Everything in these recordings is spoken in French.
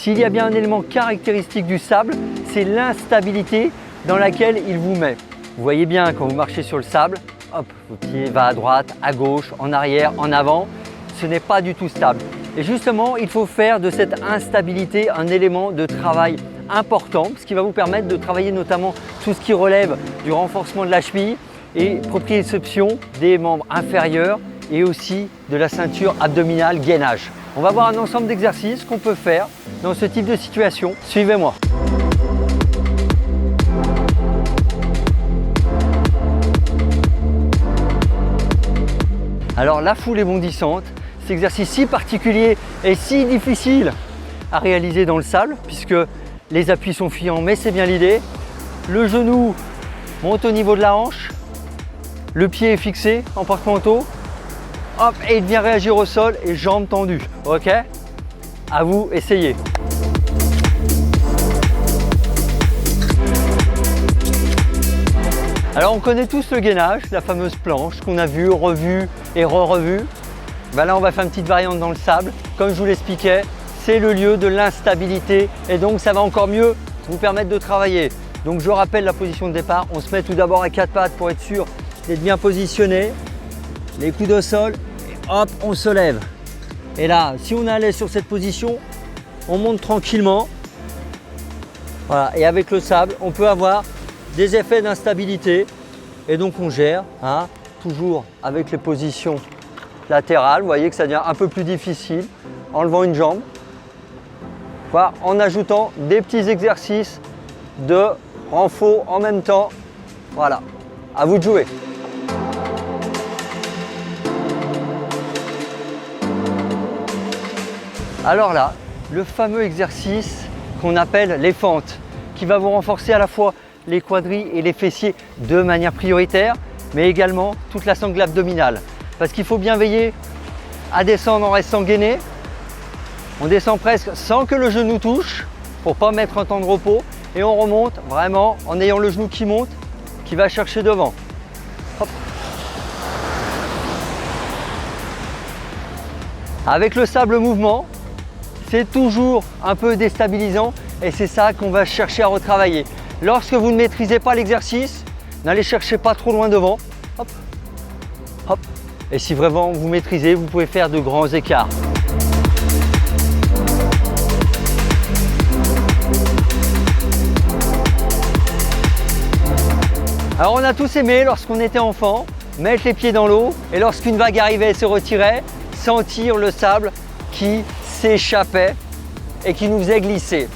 S'il y a bien un élément caractéristique du sable, c'est l'instabilité dans laquelle il vous met. Vous voyez bien quand vous marchez sur le sable, hop, votre pied va à droite, à gauche, en arrière, en avant. Ce n'est pas du tout stable. Et justement, il faut faire de cette instabilité un élément de travail important, ce qui va vous permettre de travailler notamment tout ce qui relève du renforcement de la cheville et proprioception des membres inférieurs et aussi de la ceinture abdominale gainage. On va voir un ensemble d'exercices qu'on peut faire dans ce type de situation. Suivez-moi. Alors la foulée bondissante, cet exercice si particulier et si difficile à réaliser dans le sable puisque les appuis sont fuyants, mais c'est bien l'idée. Le genou monte au niveau de la hanche, le pied est fixé en porte-manteau, hop, et il vient réagir au sol et jambes tendues. Ok? À vous, essayez. Alors on connaît tous le gainage, la fameuse planche qu'on a vue, revue et re-revue. Ben là on va faire une petite variante dans le sable. Comme je vous l'expliquais, c'est le lieu de l'instabilité et donc ça va encore mieux vous permettre de travailler. Donc je rappelle la position de départ. On se met tout d'abord à quatre pattes pour être sûr d'être bien positionné. Les coudes au sol et hop, on se lève. Et là, si on est à l'aise sur cette position, on monte tranquillement. Voilà, et avec le sable, on peut avoir des effets d'instabilité et donc on gère, hein, toujours avec les positions latérales. Vous voyez que ça devient un peu plus difficile en levant une jambe, voilà, en ajoutant des petits exercices de renfort en même temps. Voilà, à vous de jouer. Alors là, le fameux exercice qu'on appelle les fentes, qui va vous renforcer à la fois les quadris et les fessiers de manière prioritaire, mais également toute la sangle abdominale. Parce qu'il faut bien veiller à descendre en restant gainé. On descend presque sans que le genou touche, pour ne pas mettre un temps de repos. Et on remonte vraiment en ayant le genou qui monte, qui va chercher devant. Hop. Avec le sable mouvement, c'est toujours un peu déstabilisant et c'est ça qu'on va chercher à retravailler. Lorsque vous ne maîtrisez pas l'exercice, n'allez chercher pas trop loin devant. Hop, hop. Et si vraiment vous maîtrisez, vous pouvez faire de grands écarts. Alors on a tous aimé lorsqu'on était enfant, mettre les pieds dans l'eau et lorsqu'une vague arrivait et se retirait, sentir le sable qui s'échappait et qui nous faisait glisser.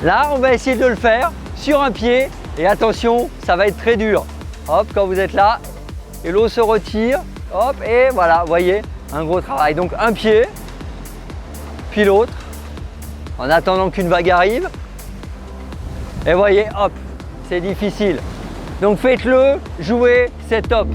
Là, on va essayer de le faire sur un pied et attention, ça va être très dur. Hop, quand vous êtes là et l'eau se retire, hop, et voilà, vous voyez, un gros travail. Donc un pied, puis l'autre, en attendant qu'une vague arrive. Et voyez, hop, c'est difficile. Donc faites-le, jouez, c'est top.